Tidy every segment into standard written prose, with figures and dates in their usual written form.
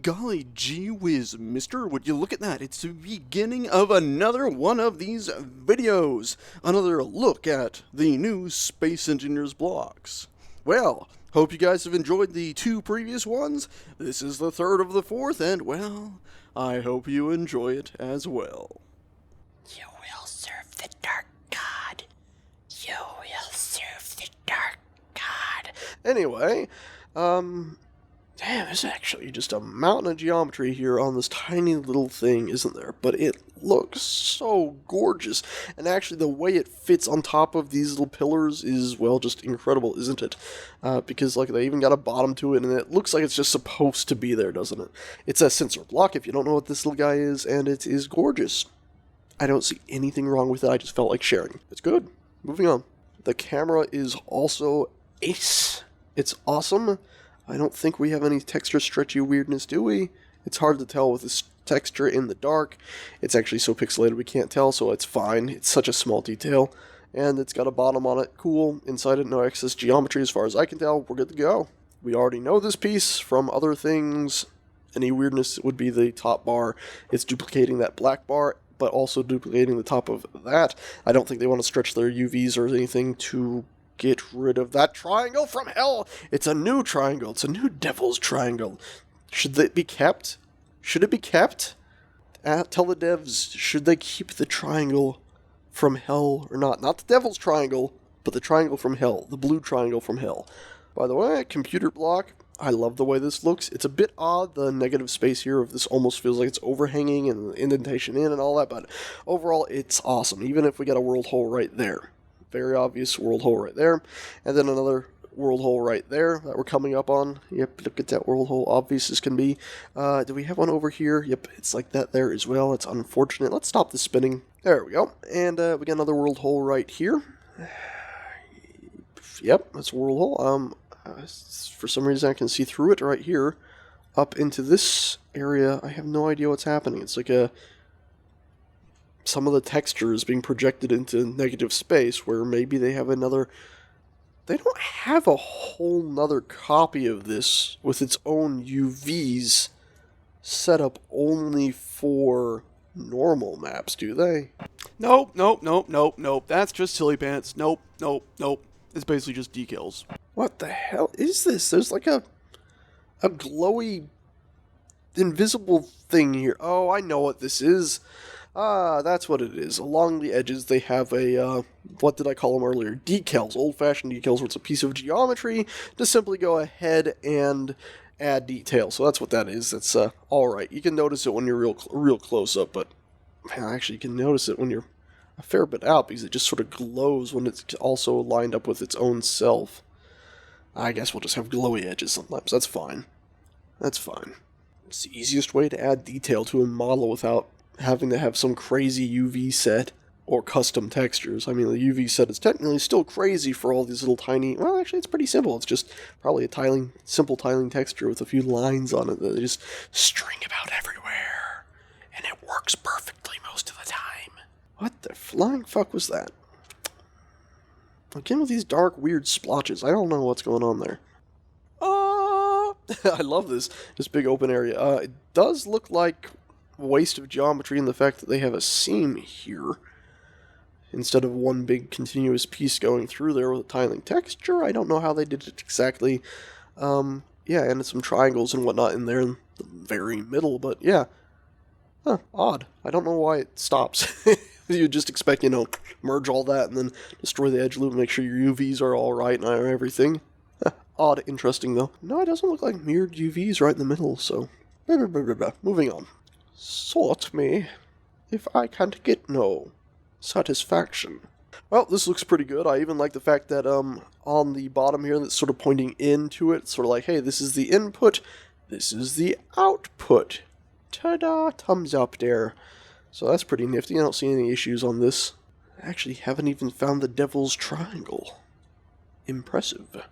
Golly gee whiz, mister, would you look at that? It's the beginning of another one of these videos. Another look at the new Space Engineers blocks. Well, hope you guys have enjoyed the two previous ones. This is the third of the fourth, and well, I hope you enjoy it as well. You will serve the Dark God. You will serve the Dark God. Anyway, damn, there's actually just a mountain of geometry here on this tiny little thing, isn't there? But it looks so gorgeous. And actually, the way it fits on top of these little pillars is, well, just incredible, isn't it? Because, like, they even got a bottom to it, and it looks like it's just supposed to be there, doesn't it? It's a sensor block, if you don't know what this little guy is, and it is gorgeous. I don't see anything wrong with it, I just felt like sharing. It's good. Moving on. The camera is also ace. It's awesome. I don't think we have any texture stretchy weirdness, do we? It's hard to tell with this texture in the dark. It's actually so pixelated we can't tell, so it's fine. It's such a small detail. And it's got a bottom on it. Cool. Inside it, no excess geometry as far as I can tell. We're good to go. We already know this piece from other things. Any weirdness would be the top bar. It's duplicating that black bar, but also duplicating the top of that. I don't think they want to stretch their UVs or anything to get rid of that triangle from hell. It's a new triangle. It's a new devil's triangle. Should it be kept? Should it be kept? Tell the devs, should they keep the triangle from hell or not? Not the devil's triangle, but the triangle from hell. The blue triangle from hell. By the way, computer block. I love the way this looks. It's a bit odd, the negative space here of this almost feels like it's overhanging and the indentation in and all that, but overall it's awesome, even if we got a world hole right there. Very obvious world hole right there. And then another world hole right there that we're coming up on. Yep, look at that world hole, obvious as can be. Do we have one over here? Yep, it's like that there as well. It's unfortunate. Let's stop the spinning. There we go. And we got another world hole right here. Yep, that's a world hole. For some reason I can see through it right here. Up into this area, I have no idea what's happening. It's like some of the texture is being projected into negative space, where maybe they have another... They don't have a whole nother copy of this with its own UVs set up only for normal maps, do they? Nope, nope, nope, nope, nope. That's just silly pants. Nope, nope, nope. It's basically just decals. What the hell is this? There's like a glowy, invisible thing here. Oh, I know what this is. Ah, that's what it is. Along the edges, they have a, what did I call them earlier? Decals, old-fashioned decals, where it's a piece of geometry to simply go ahead and add detail. So that's what that is. That's, alright. You can notice it when you're real close up, but man, actually you can notice it when you're a fair bit out, because it just sort of glows when it's also lined up with its own self. I guess we'll just have glowy edges sometimes. That's fine. That's fine. It's the easiest way to add detail to a model without having to have some crazy UV set or custom textures. I mean, the UV set is technically still crazy for all these little tiny... Well, actually, it's pretty simple. It's just probably a simple tiling texture with a few lines on it that they just string about everywhere. And it works perfectly most of the time. What the flying fuck was that? Again with these dark, weird splotches. I don't know what's going on there. I love this big open area. It does look like waste of geometry in the fact that they have a seam here instead of one big continuous piece going through there with a tiling texture. I don't know how they did it exactly. Yeah, and some triangles and whatnot in there in the very middle, but yeah. Huh, odd. I don't know why it stops. You just expect, merge all that and then destroy the edge loop and make sure your UVs are alright and everything. Odd, interesting though. No, it doesn't look like mirrored UVs right in the middle, so... Moving on. Sort me, if I can't get no satisfaction. Well, this looks pretty good. I even like the fact that on the bottom here that's sort of pointing into it, sort of like, hey, this is the input, this is the output. Ta-da! Thumbs up there. So that's pretty nifty. I don't see any issues on this. I actually haven't even found the devil's triangle. Impressive.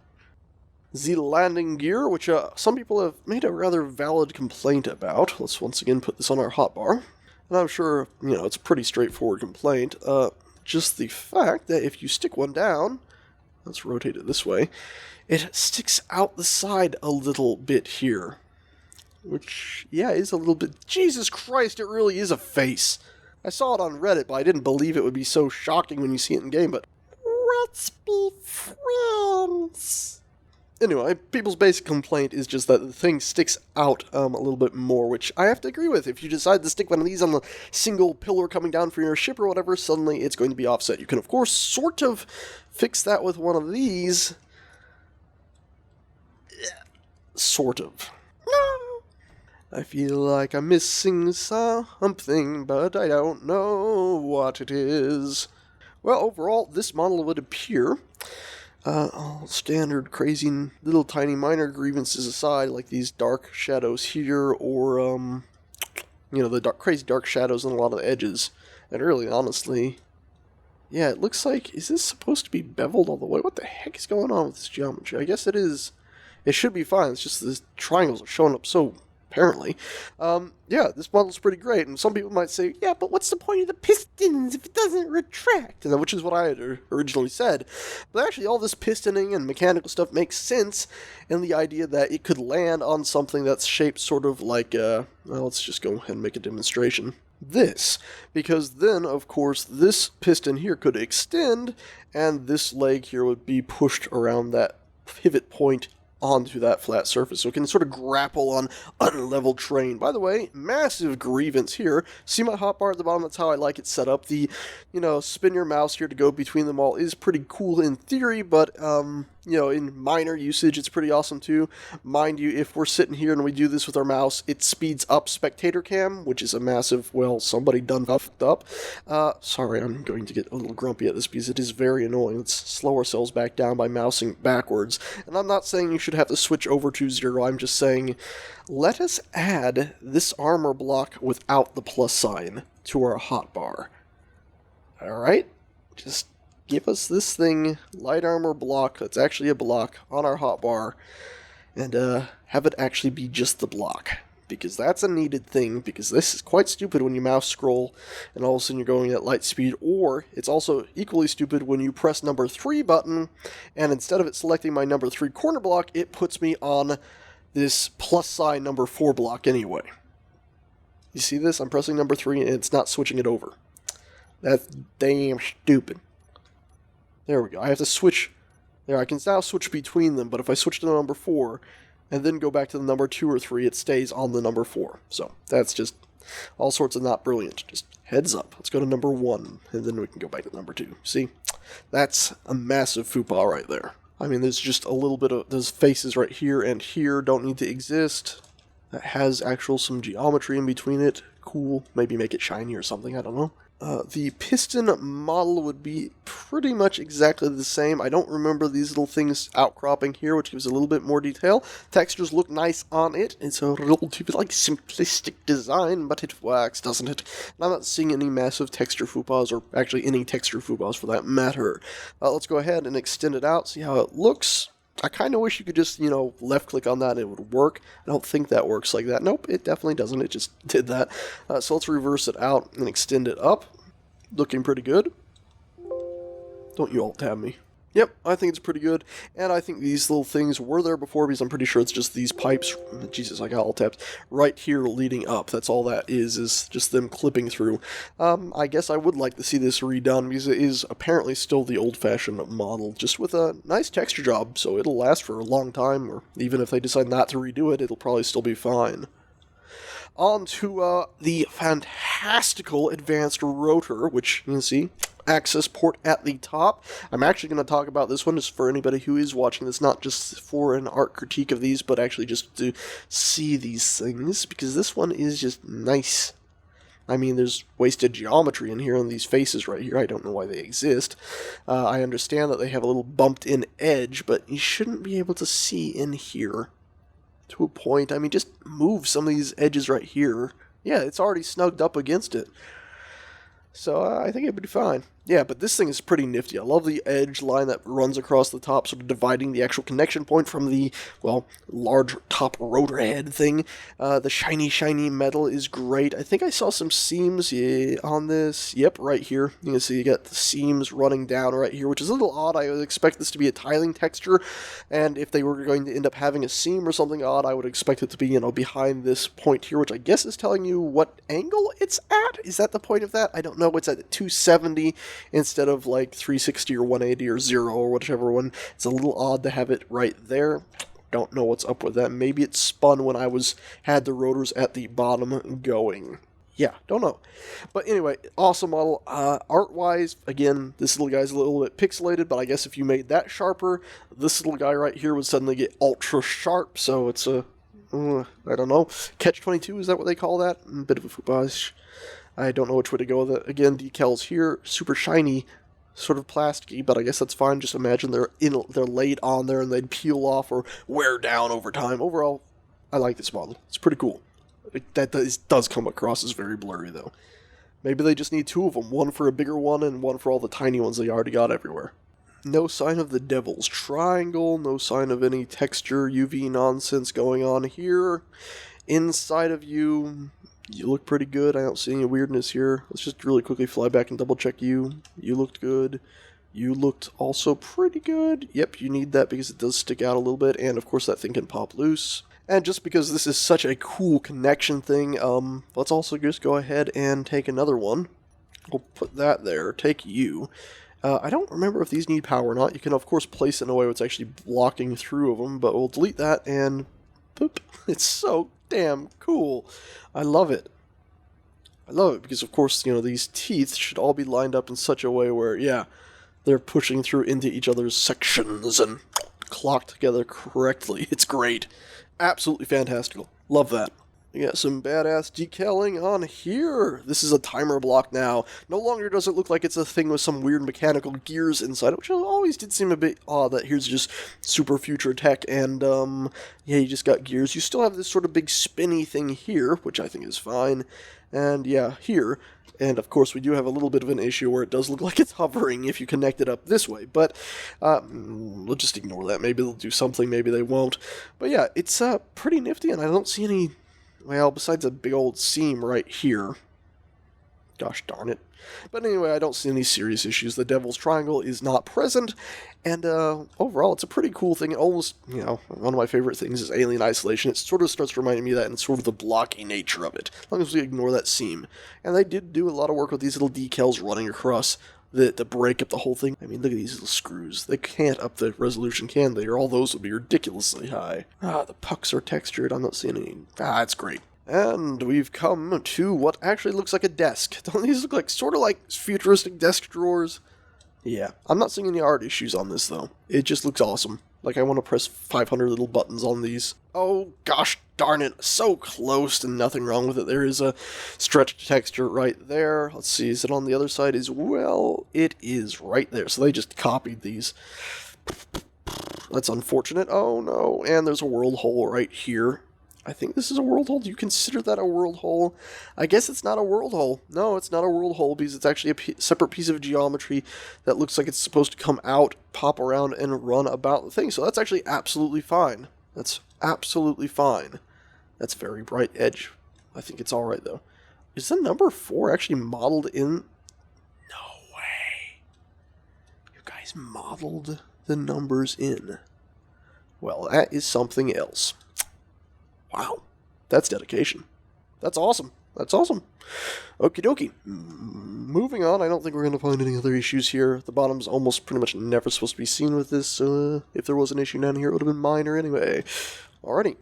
The landing gear, which some people have made a rather valid complaint about. Let's once again put this on our hotbar. And I'm sure, it's a pretty straightforward complaint. Just the fact that if you stick one down, let's rotate it this way, it sticks out the side a little bit here. which, yeah, is a little bit... Jesus Christ, it really is a face. I saw it on Reddit, but I didn't believe it would be so shocking when you see it in game, but... Let's be friends. Anyway, people's basic complaint is just that the thing sticks out a little bit more, which I have to agree with. If you decide to stick one of these on the single pillar coming down from your ship or whatever, suddenly it's going to be offset. You can, of course, sort of fix that with one of these. Sort of. I feel like I'm missing something, but I don't know what it is. Well, overall, this model would appear, all standard crazy little tiny minor grievances aside, like these dark shadows here, or, the crazy dark shadows on a lot of the edges. And really, honestly, yeah, it looks like, is this supposed to be beveled all the way? What the heck is going on with this geometry? I guess it is. It should be fine. It's just the triangles are showing up so apparently. Yeah, this model's pretty great, and some people might say, yeah, but what's the point of the pistons if it doesn't retract? And which is what I had originally said. But actually, all this pistoning and mechanical stuff makes sense in the idea that it could land on something that's shaped sort of like, well, let's just go ahead and make a demonstration. This, because then, of course, this piston here could extend, and this leg here would be pushed around that pivot point onto that flat surface, so it can sort of grapple on unlevel terrain. By the way, massive grievance here. See my hotbar at the bottom? That's how I like it set up. The, spin your mouse here to go between them all is pretty cool in theory, but, in minor usage, it's pretty awesome too. Mind you, if we're sitting here and we do this with our mouse, it speeds up spectator cam, which is a massive, well, somebody done fucked up. Sorry, I'm going to get a little grumpy at this because it is very annoying. Let's slow ourselves back down by mousing backwards. And I'm not saying you should have to switch over to 0, I'm just saying, let us add this armor block without the plus sign to our hotbar. Alright? Just give us this thing, light armor block, that's actually a block, on our hotbar, and have it actually be just the block. Because that's a needed thing, because this is quite stupid when you mouse scroll and all of a sudden you're going at light speed, or it's also equally stupid when you press number 3 button, and instead of it selecting my number 3 corner block, it puts me on this plus sign number 4 block anyway. You see this? I'm pressing number 3 and it's not switching it over. That's damn stupid. There we go. I have to switch. There, I can now switch between them, but if I switch to number 4 and then go back to the number 2 or 3, it stays on the number 4. So that's just all sorts of not brilliant. Just heads up. Let's go to number 1, and then we can go back to number 2. See? That's a massive faux right there. I mean, there's just a little bit of those faces right here and here don't need to exist. That has actual some geometry in between it. Cool. Maybe make it shiny or something. I don't know. The piston model would be pretty much exactly the same. I don't remember these little things outcropping here, which gives a little bit more detail. Textures look nice on it. It's a relatively simplistic design, but it works, doesn't it? And I'm not seeing any massive texture faux or actually any texture faux for that matter. Let's go ahead and extend it out, see how it looks. I kind of wish you could just, left-click on that and it would work. I don't think that works like that. Nope, it definitely doesn't. It just did that. So let's reverse it out and extend it up. Looking pretty good. Don't you alt-tab me. Yep, I think it's pretty good. And I think these little things were there before because I'm pretty sure it's just these pipes. Jesus, I got alt-tabbed. Right here leading up. That's all that is just them clipping through. I guess I would like to see this redone because it is apparently still the old-fashioned model, just with a nice texture job, so it'll last for a long time, or even if they decide not to redo it, it'll probably still be fine. On to the fantastical advanced rotor, which you can see access port at the top. I'm actually going to talk about this one just for anybody who is watching this, not just for an art critique of these, but actually just to see these things, because this one is just nice. I mean, there's wasted geometry in here on these faces right here. I don't know why they exist. I understand that they have a little bumped-in edge, but you shouldn't be able to see in here. To a point. I mean, just move some of these edges right here. Yeah, it's already snugged up against it. So I think it would be fine. Yeah, but this thing is pretty nifty. I love the edge line that runs across the top, sort of dividing the actual connection point from the, well, large top rotor head thing. The shiny metal is great. I think I saw some seams on this. Yep, right here. You can see you got the seams running down right here, which is a little odd. I would expect this to be a tiling texture, and if they were going to end up having a seam or something odd, I would expect it to be, behind this point here, which I guess is telling you what angle it's at. Is that the point of that? I don't know. It's at 270. Instead of like 360 or 180 or 0 or whichever one. It's a little odd to have it right there. Don't know what's up with that. Maybe it spun when I had the rotors at the bottom going. Yeah, don't know. But anyway, awesome model. Art-wise, again, this little guy's a little bit pixelated, but I guess if you made that sharper, this little guy right here would suddenly get ultra sharp, so it's a, I don't know, catch-22, is that what they call that? A bit of a foupage. I don't know which way to go with it. Again, decals here, super shiny, sort of plasticky, but I guess that's fine. Just imagine they're laid on there and they'd peel off or wear down over time. Overall, I like this model. It's pretty cool. That does come across as very blurry, though. Maybe they just need two of them. One for a bigger one and one for all the tiny ones they already got everywhere. No sign of the devil's triangle. No sign of any texture UV nonsense going on here. Inside of you look pretty good. I don't see any weirdness here. Let's just really quickly fly back and double check you. You looked good. You looked also pretty good. Yep, you need that because it does stick out a little bit, and of course that thing can pop loose. And just because this is such a cool connection thing, let's also just go ahead and take another one. We'll put that there. Take you. I don't remember if these need power or not. You can of course place it in a way where it's actually blocking through of them, but we'll delete that and boop. It's so damn cool. I love it. I love it because, of course, these teeth should all be lined up in such a way where, yeah, they're pushing through into each other's sections and clocked together correctly. It's great. Absolutely fantastical. Love that. We got some badass decaling on here. This is a timer block now. No longer does it look like it's a thing with some weird mechanical gears inside it, which always did seem a bit odd that here's just super future tech and, yeah, you just got gears. You still have this sort of big spinny thing here, which I think is fine. And, yeah, here. And, of course, we do have a little bit of an issue where it does look like it's hovering if you connect it up this way. But we'll just ignore that. Maybe they'll do something, maybe they won't. But, yeah, it's pretty nifty, and I don't see any... Well, besides a big old seam right here. Gosh darn it. But anyway, I don't see any serious issues. The Devil's Triangle is not present, and overall, it's a pretty cool thing. It almost, one of my favorite things is Alien Isolation. It sort of starts reminding me of that and sort of the blocky nature of it, as long as we ignore that seam. And they did do a lot of work with these little decals running across to break up the whole thing. I mean, look at these little screws. They can't up the resolution, can they? Or all those would be ridiculously high. The pucks are textured. I'm not seeing any. It's great. And we've come to what actually looks like a desk. Don't these look like sort of like futuristic desk drawers? Yeah. I'm not seeing any art issues on this, though. It just looks awesome. Like, I want to press 500 little buttons on these. Oh, gosh darn it. So close and nothing wrong with it. There is a stretched texture right there. Let's see, is it on the other side as well? It is right there. So they just copied these. That's unfortunate. Oh, no. And there's a world hole right here. I think this is a world hole. Do you consider that a world hole? I guess it's not a world hole. No, it's not a world hole because it's actually a separate piece of geometry that looks like it's supposed to come out, pop around, and run about the thing. So that's actually absolutely fine. That's absolutely fine. That's very bright edge. I think it's alright, though. Is the number 4 actually modeled in? No way. You guys modeled the numbers in. Well, that is something else. Wow, that's dedication. That's awesome. That's awesome. Okie dokie. Moving on, I don't think we're going to find any other issues here. The bottom's almost pretty much never supposed to be seen with this. If there was an issue down here, it would have been minor anyway. Alrighty.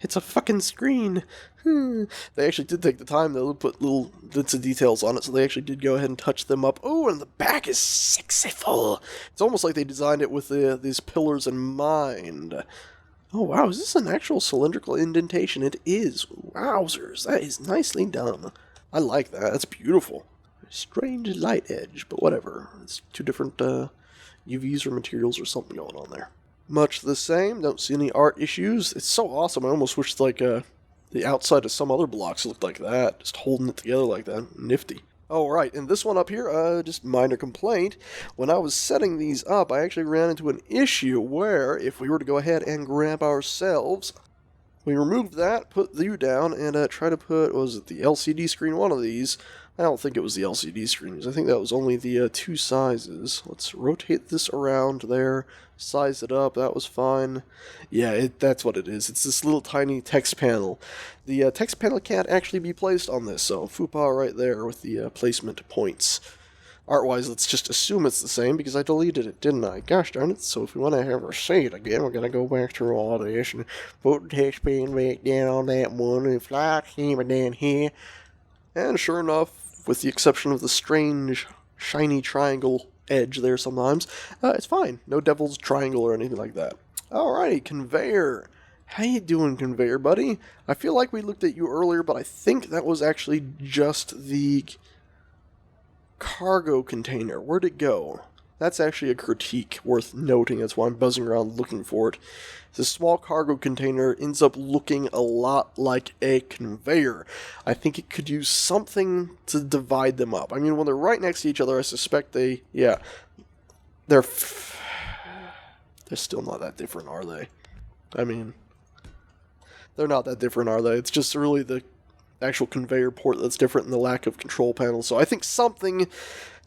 It's a fucking screen. They actually did take the time, though, to put little bits of details on it, so they actually did go ahead and touch them up. Oh, and the back is sexyful. It's almost like they designed it with these pillars in mind. Oh, wow, is this an actual cylindrical indentation? It is. Wowzers, that is nicely done. I like that. That's beautiful. Strange light edge, but whatever. It's two different UVs or materials or something going on there. Much the same. Don't see any art issues. It's so awesome. I almost wish, like, the outside of some other blocks looked like that. Just holding it together like that. Nifty. Oh, right, and this one up here, just minor complaint. When I was setting these up, I actually ran into an issue where, if we were to go ahead and grab ourselves, we removed that, put you down, and try to put, was it the LCD screen, one of these. I don't think it was the LCD screens. I think that was only the two sizes. Let's rotate this around there, size it up. That was fine. Yeah, that's what it is. It's this little tiny text panel. The text panel can't actually be placed on this, so FUPA right there with the placement points. Art-wise, let's just assume it's the same because I deleted it, didn't I? Gosh darn it. So if we want to have her say it again, we're going to go back through all this and put the text panel back down on that one and fly it down here. And sure enough, with the exception of the strange, shiny triangle edge there sometimes, it's fine. No devil's triangle or anything like that. Alrighty, Conveyor. How you doing, Conveyor, buddy? I feel like we looked at you earlier, but I think that was actually just the cargo container. Where'd it go? That's actually a critique worth noting. That's why I'm buzzing around looking for it. This small cargo container ends up looking a lot like a conveyor. I think it could use something to divide them up. I mean, when they're right next to each other, I suspect they're still not that different, are they? I mean, they're not that different, are they? It's just really the actual conveyor port that's different in the lack of control panels. So I think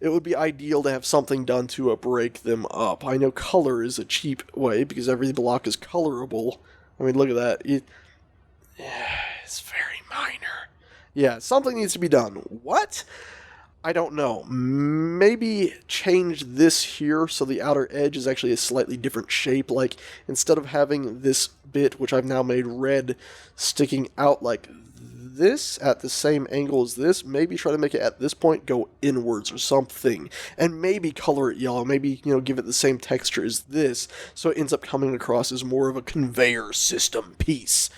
it would be ideal to have something done to break them up. I know color is a cheap way because every block is colorable. I mean, look at that. It's very minor. Yeah, something needs to be done. What? I don't know. Maybe change this here so the outer edge is actually a slightly different shape. Like, instead of having this bit, which I've now made red, sticking out like this at the same angle as this, maybe try to make it at this point go inwards or something, and maybe color it yellow, maybe, give it the same texture as this, so it ends up coming across as more of a conveyor system piece.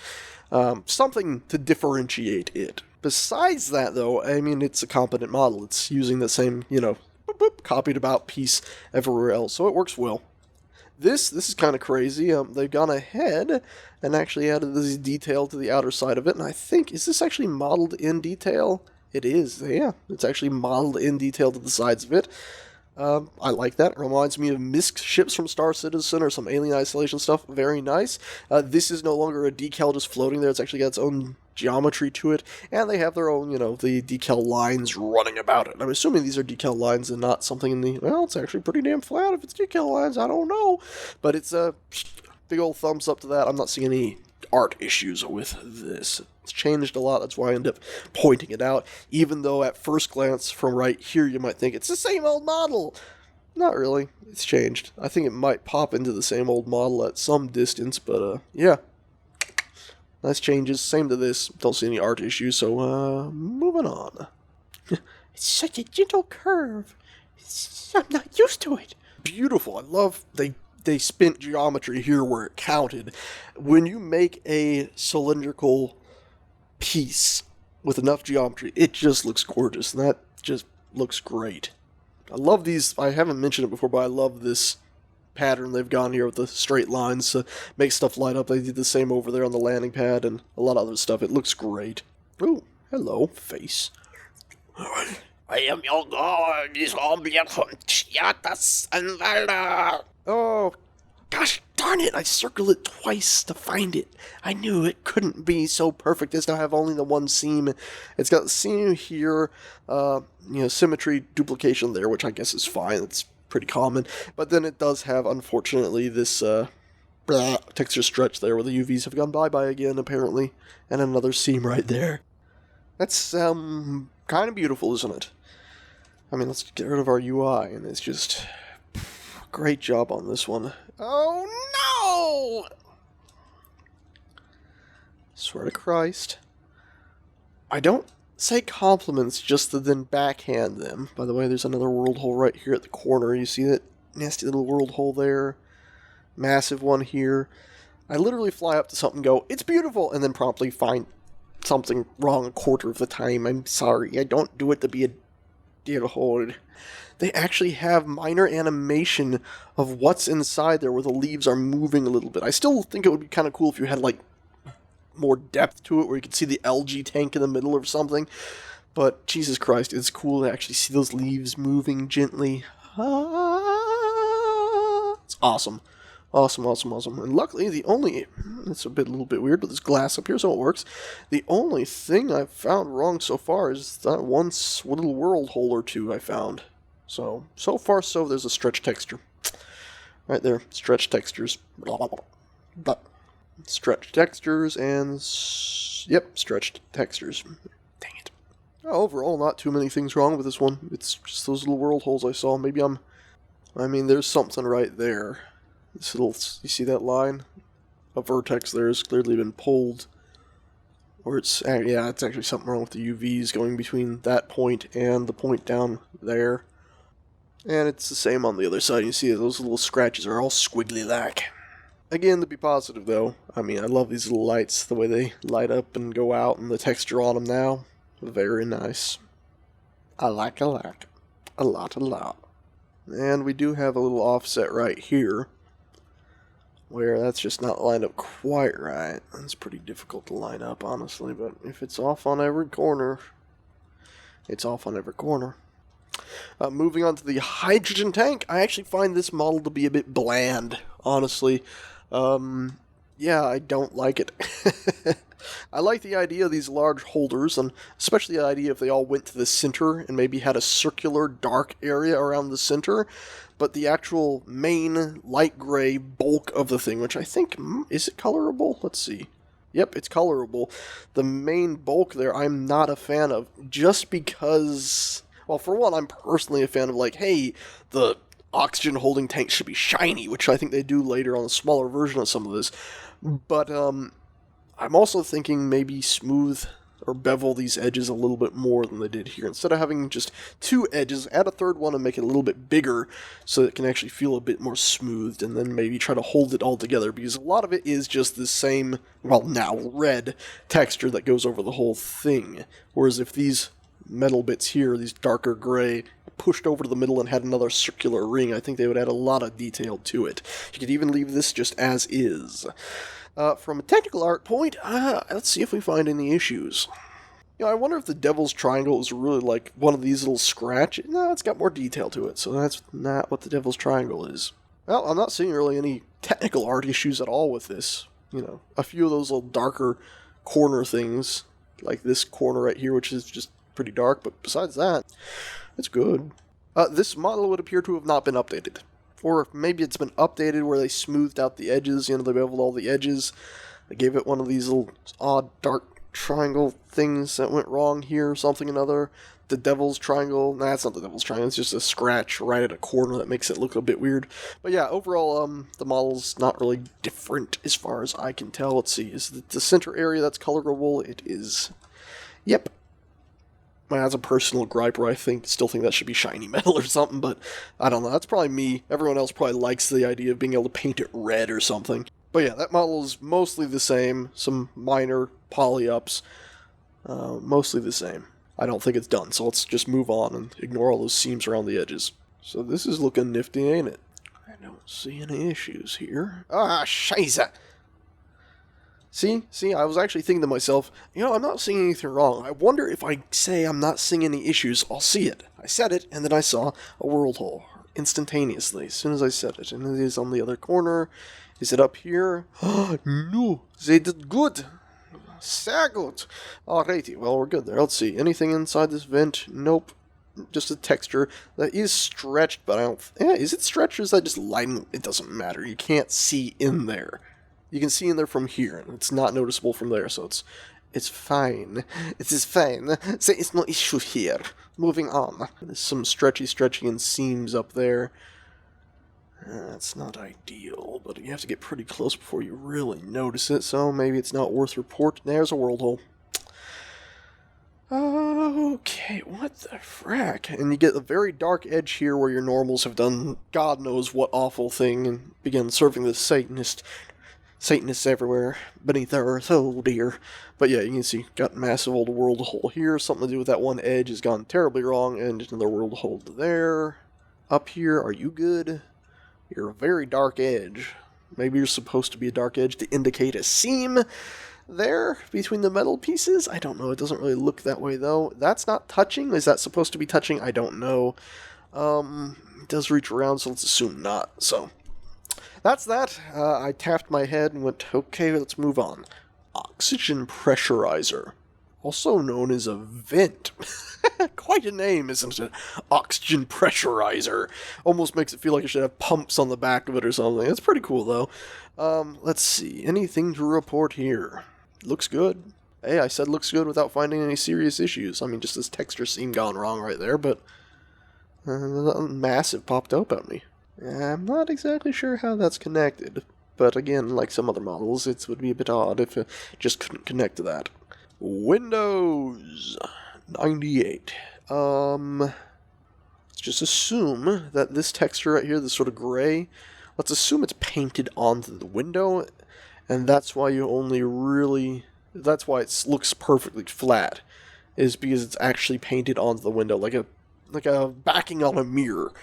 Something to differentiate it. Besides that, though, I mean, it's a competent model. It's using the same, boop, boop, copied about piece everywhere else, so it works well. This is kind of crazy. They've gone ahead and actually added this detail to the outer side of it, and I think, is this actually modeled in detail? It is, yeah. It's actually modeled in detail to the sides of it. I like that. It reminds me of MISC ships from Star Citizen or some Alien Isolation stuff. Very nice. This is no longer a decal just floating there. It's actually got its own geometry to it, and they have their own, the decal lines running about it. I'm assuming these are decal lines and not something in the, well, it's actually pretty damn flat if it's decal lines, I don't know. But it's a big old thumbs up to that. I'm not seeing any art issues with this. It's changed a lot, that's why I end up pointing it out, even though at first glance from right here you might think it's the same old model. Not really. It's changed. I think it might pop into the same old model at some distance, but yeah. Nice changes. Same to this. Don't see any art issues, so moving on. It's such a gentle curve. I'm not used to it. Beautiful. I love they spent geometry here where it counted. When you make a cylindrical piece with enough geometry, it just looks gorgeous, and that just looks great. I love these. I haven't mentioned it before, but I love this pattern they've gone here with the straight lines to make stuff light up. They did the same over there on the landing pad and a lot of other stuff. It looks great. Ooh, hello, face. I am your god, this oblique from Chiatas and Valda. Oh, gosh darn it, I circled it twice to find it. I knew it couldn't be so perfect as to have only the one seam. It's got the seam here, symmetry duplication there, which I guess is fine. It's pretty common. But then it does have, unfortunately, this texture stretch there where the UVs have gone bye-bye again, apparently. And another seam right there. That's, kind of beautiful, isn't it? I mean, let's get rid of our UI, and it's just great job on this one. Oh, no! Swear to Christ. I don't say compliments just to then backhand them. By the way, there's another world hole right here at the corner. You see that nasty little world hole there? Massive one here. I literally fly up to something and go, it's beautiful, and then promptly find something wrong a quarter of the time. I'm sorry. I don't do it to be a dickhead. They actually have minor animation of what's inside there where the leaves are moving a little bit. I still think it would be kind of cool if you had, like, more depth to it where you could see the algae tank in the middle or something. But Jesus Christ, it's cool to actually see those leaves moving gently. It's awesome. Awesome. And luckily, it's a little bit weird, but there's glass up here, so it works. The only thing I've found wrong so far is that one little world hole or two I found. So far, there's a stretch texture. Right there, stretch textures. Stretch textures and... Yep, stretched textures. Dang it. Overall, not too many things wrong with this one. It's just those little world holes I saw. There's something right there. You see that line? A vertex there has clearly been pulled. Or it's actually something wrong with the UVs going between that point and the point down there. And it's the same on the other side. You see those little scratches are all squiggly-like. Again, to be positive, though, I love these little lights, the way they light up and go out, and the texture on them now. Very nice. I like. A lot. And we do have a little offset right here, where that's just not lined up quite right. It's pretty difficult to line up, honestly, but if it's off on every corner, it's off on every corner. Moving on to the hydrogen tank, I actually find this model to be a bit bland, honestly. I don't like it. I like the idea of these large holders, and especially the idea if they all went to the center and maybe had a circular dark area around the center, but the actual main light gray bulk of the thing, which I think, is it colorable? Let's see. Yep, it's colorable. The main bulk there I'm not a fan of, just because... Well, for one, I'm personally a fan of, hey, the oxygen holding tank should be shiny, which I think they do later on a smaller version of some of this. But, I'm also thinking maybe smooth or bevel these edges a little bit more than they did here. Instead of having just two edges, add a third one and make it a little bit bigger so that it can actually feel a bit more smoothed, and then maybe try to hold it all together, because a lot of it is just the same, now red texture that goes over the whole thing. Whereas if these metal bits here, these darker gray, pushed over to the middle and had another circular ring, I think they would add a lot of detail to it. You could even leave this just as is. From a technical art point, let's see if we find any issues. I wonder if the Devil's Triangle is really one of these little scratches. No, it's got more detail to it, so that's not what the Devil's Triangle is. Well, I'm not seeing really any technical art issues at all with this. A few of those little darker corner things, like this corner right here, which is just pretty dark, but besides that, it's good. This model would appear to have not been updated. Or maybe it's been updated where they smoothed out the edges, they beveled all the edges. They gave it one of these little odd dark triangle things that went wrong here, or something or another. The Devil's Triangle, it's not the Devil's Triangle, it's just a scratch right at a corner that makes it look a bit weird. But yeah, overall, the model's not really different as far as I can tell. Let's see, is it the center area that's colorable? It is. Yep. That's a personal gripe where I still think that should be shiny metal or something, but I don't know. That's probably me. Everyone else probably likes the idea of being able to paint it red or something. But yeah, that model is mostly the same. Some minor poly-ups. Mostly the same. I don't think it's done, so let's just move on and ignore all those seams around the edges. So this is looking nifty, ain't it? I don't see any issues here. Scheiße! See, I was actually thinking to myself, I'm not seeing anything wrong. I wonder if I say I'm not seeing any issues, I'll see it. I said it, and then I saw a world hole instantaneously as soon as I said it. And it is on the other corner. Is it up here? No, they did good. Sehr good. Alrighty, well, we're good there. Let's see. Anything inside this vent? Nope. Just a texture that is stretched, but I don't... is it stretched or is that just lighting? It doesn't matter. You can't see in there. You can see in there from here, and it's not noticeable from there, so it's fine. It is fine. There is no issue here. Moving on. There's some stretchy and seams up there. That's not ideal, but you have to get pretty close before you really notice it, so maybe it's not worth reporting. There's a world hole. Okay, what the frack? And you get a very dark edge here where your normals have done God knows what awful thing and began serving the Satanists everywhere beneath the earth. Oh dear. But yeah, you can see, got massive old world hole here. Something to do with that one edge has gone terribly wrong, and another world hole there. Up here, are you good? You're a very dark edge. Maybe you're supposed to be a dark edge to indicate a seam. there between the metal pieces. I don't know. It doesn't really look that way, though. That's not touching. Is that supposed to be touching? I don't know. It does reach around, so let's assume not. So that's that. I tapped my head and went, okay, let's move on. Oxygen pressurizer, also known as a vent. Quite a name, isn't it? Oxygen pressurizer. Almost makes it feel like it should have pumps on the back of it or something. It's pretty cool, though. Let's see. Anything to report here? Looks good. Hey, I said looks good without finding any serious issues. I mean, just this texture seemed gone wrong right there, but nothing massive popped up at me. I'm not exactly sure how that's connected, but again, like some other models, it would be a bit odd if it just couldn't connect to that. Windows 98. Let's just assume that this texture right here, this sort of gray, let's assume it's painted onto the window, and that's why that's why it looks perfectly flat, is because it's actually painted onto the window, like a backing on a mirror,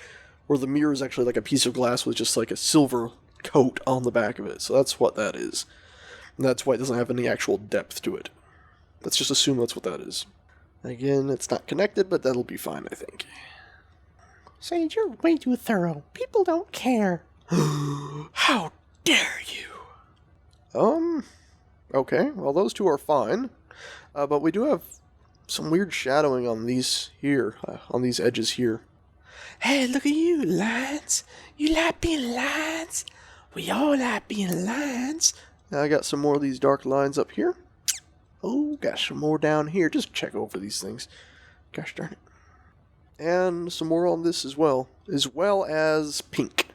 where the mirror is actually like a piece of glass with just like a silver coat on the back of it. So that's what that is. And that's why it doesn't have any actual depth to it. Let's just assume that's what that is. Again, it's not connected, but that'll be fine, I think. Sage, you're way too thorough. People don't care. How dare you? Okay, well those two are fine. But we do have some weird shadowing on these here, on these edges here. Hey, look at you, lines. You like being lines? We all like being lines. Now I got some more of these dark lines up here. Oh, got some more down here. Just check over these things. Gosh darn it. And some more on this as well as pink.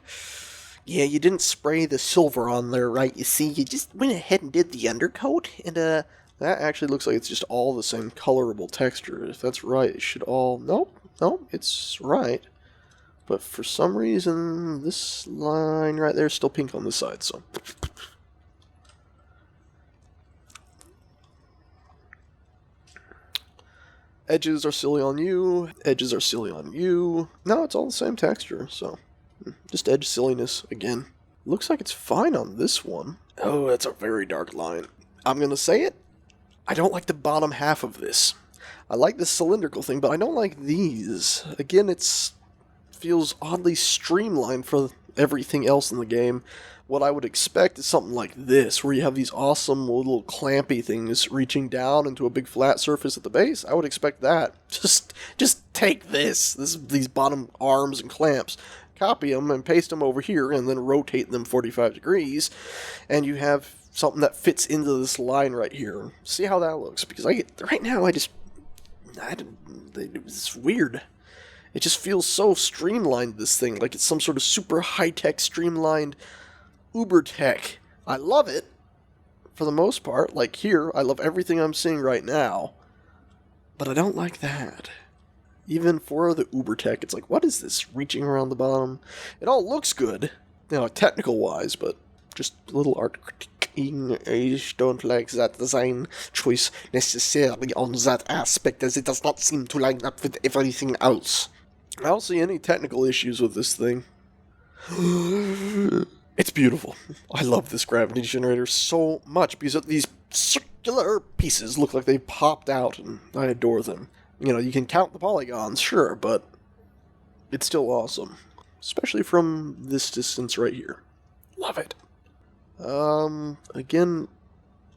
Yeah, you didn't spray the silver on there, right? You see, you just went ahead and did the undercoat, and that actually looks like it's just all the same colorable texture. If that's right, it should all... Nope, it's right. But for some reason, this line right there is still pink on this side, so... Edges are silly on you, edges are silly on you. No, it's all the same texture, so... Just edge silliness again. Looks like it's fine on this one. Oh, that's a very dark line. I'm gonna say it. I don't like the bottom half of this. I like this cylindrical thing, but I don't like these. Again, feels oddly streamlined for everything else in the game. What I would expect is something like this, where you have these awesome little clampy things reaching down into a big flat surface at the base. I would expect that. Just take these bottom arms and clamps, copy them and paste them over here, and then rotate them 45 degrees, and you have something that fits into this line right here. See how that looks? Because it's weird. It just feels so streamlined, this thing, like it's some sort of super high-tech, streamlined uber tech. I love it, for the most part. Like here, I love everything I'm seeing right now, but I don't like that. Even for the uber tech, it's like, what is this reaching around the bottom? It all looks good, technical-wise, but just a little art critiquing. I don't like that design choice necessarily on that aspect, as it does not seem to line up with everything else. I don't see any technical issues with this thing. It's beautiful. I love this gravity generator so much because these circular pieces look like they popped out, and I adore them. You can count the polygons, sure, but it's still awesome. Especially from this distance right here. Love it. Again,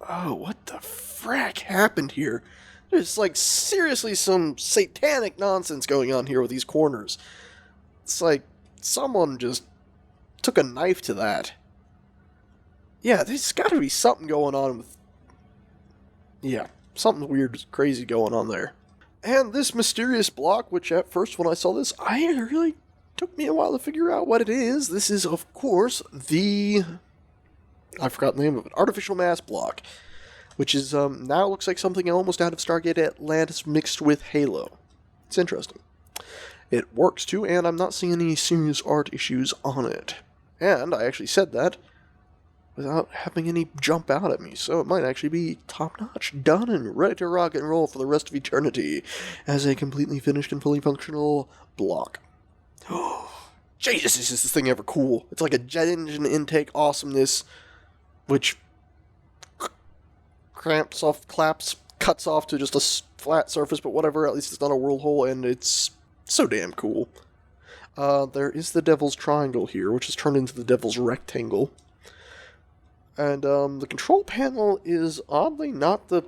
oh, what the frack happened here? There's, seriously some satanic nonsense going on here with these corners. It's like someone just took a knife to that. Yeah, there's gotta be something going on with... Yeah, something weird, crazy going on there. And this mysterious block, which at first when I saw this, I really took me a while to figure out what it is. This is, of course, I forgot the name of it. Artificial mass block. Which is, now looks like something almost out of Stargate Atlantis mixed with Halo. It's interesting. It works too, and I'm not seeing any serious art issues on it. And I actually said that without having any jump out at me, so it might actually be top-notch, done, and ready to rock and roll for the rest of eternity as a completely finished and fully functional block. Oh, Jesus, is this thing ever cool? It's like a jet engine intake awesomeness, which cuts off to just a flat surface, but whatever, at least it's not a wormhole, and it's so damn cool. There is the Devil's Triangle here, which is turned into the Devil's Rectangle. And the control panel is oddly not the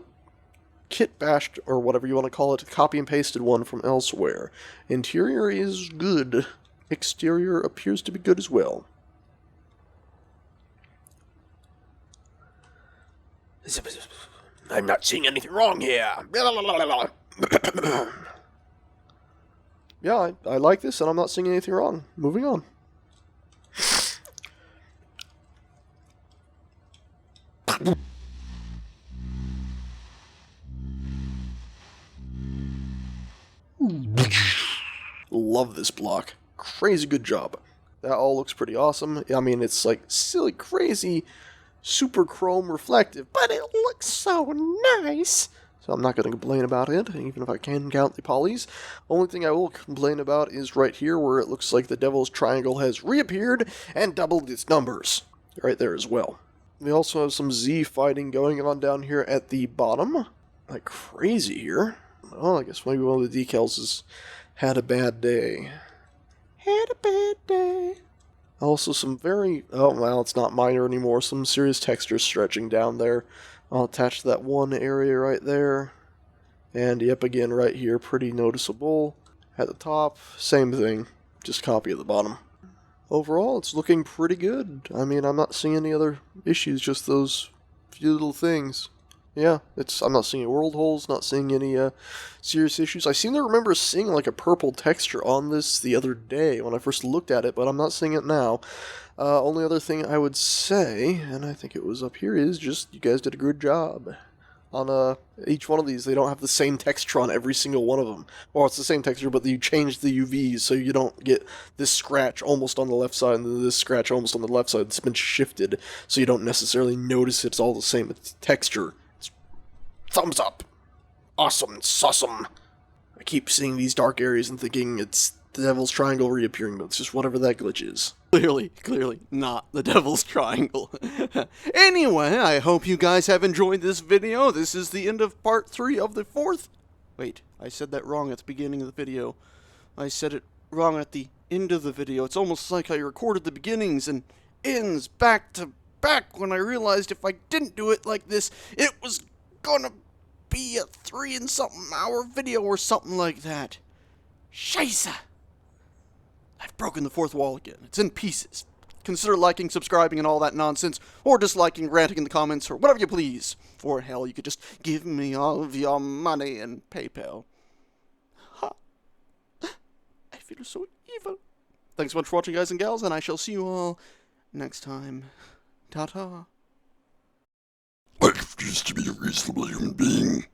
kit bashed, or whatever you want to call it, copy and pasted one from elsewhere. Interior is good. Exterior appears to be good as well. I'm not seeing anything wrong here. Yeah, I like this, and I'm not seeing anything wrong. Moving on. Love this block. Crazy good job. That all looks pretty awesome. I mean, it's like silly, crazy, super chrome reflective, but it looks so nice. So I'm not going to complain about it, even if I can count the polys. Only thing I will complain about is right here, where it looks like the Devil's Triangle has reappeared and doubled its numbers. Right there as well. We also have some Z fighting going on down here at the bottom. Like crazy here. Oh, I guess maybe one of the decals has had a bad day. Had a bad day. Also some very... oh, well, it's not minor anymore. Some serious texture stretching down there. I'll attach to that one area right there. And yep, again, right here, pretty noticeable. At the top, same thing. Just copy at the bottom. Overall, it's looking pretty good. I mean, I'm not seeing any other issues, just those few little things. Yeah, I'm not seeing any world holes, not seeing any serious issues. I seem to remember seeing like a purple texture on this the other day when I first looked at it, but I'm not seeing it now. Only other thing I would say, and I think it was up here, is just you guys did a good job. On each one of these, they don't have the same texture on every single one of them. Well, it's the same texture, but you change the UVs so you don't get this scratch almost on the left side and this scratch almost on the left side. It's been shifted, so you don't necessarily notice it's all the same texture. Thumbs up. Awesome. Sussum. I keep seeing these dark areas and thinking it's the Devil's Triangle reappearing, but it's just whatever that glitch is. Clearly not the Devil's Triangle. Anyway, I hope you guys have enjoyed this video. This is the end of part 3 of the 4th... Wait, I said that wrong at the beginning of the video. I said it wrong at the end of the video. It's almost like I recorded the beginnings and ends back to back when I realized if I didn't do it like this, it was gonna be a 3-and-something hour video or something like that. Scheisse! I've broken the 4th wall again. It's in pieces. Consider liking, subscribing, and all that nonsense, or disliking, ranting in the comments, or whatever you please. Or hell, you could just give me all of your money in PayPal. Ha! I feel so evil. Thanks so much for watching, guys and gals, and I shall see you all next time. Ta-ta. I refuse to be a reasonable human being.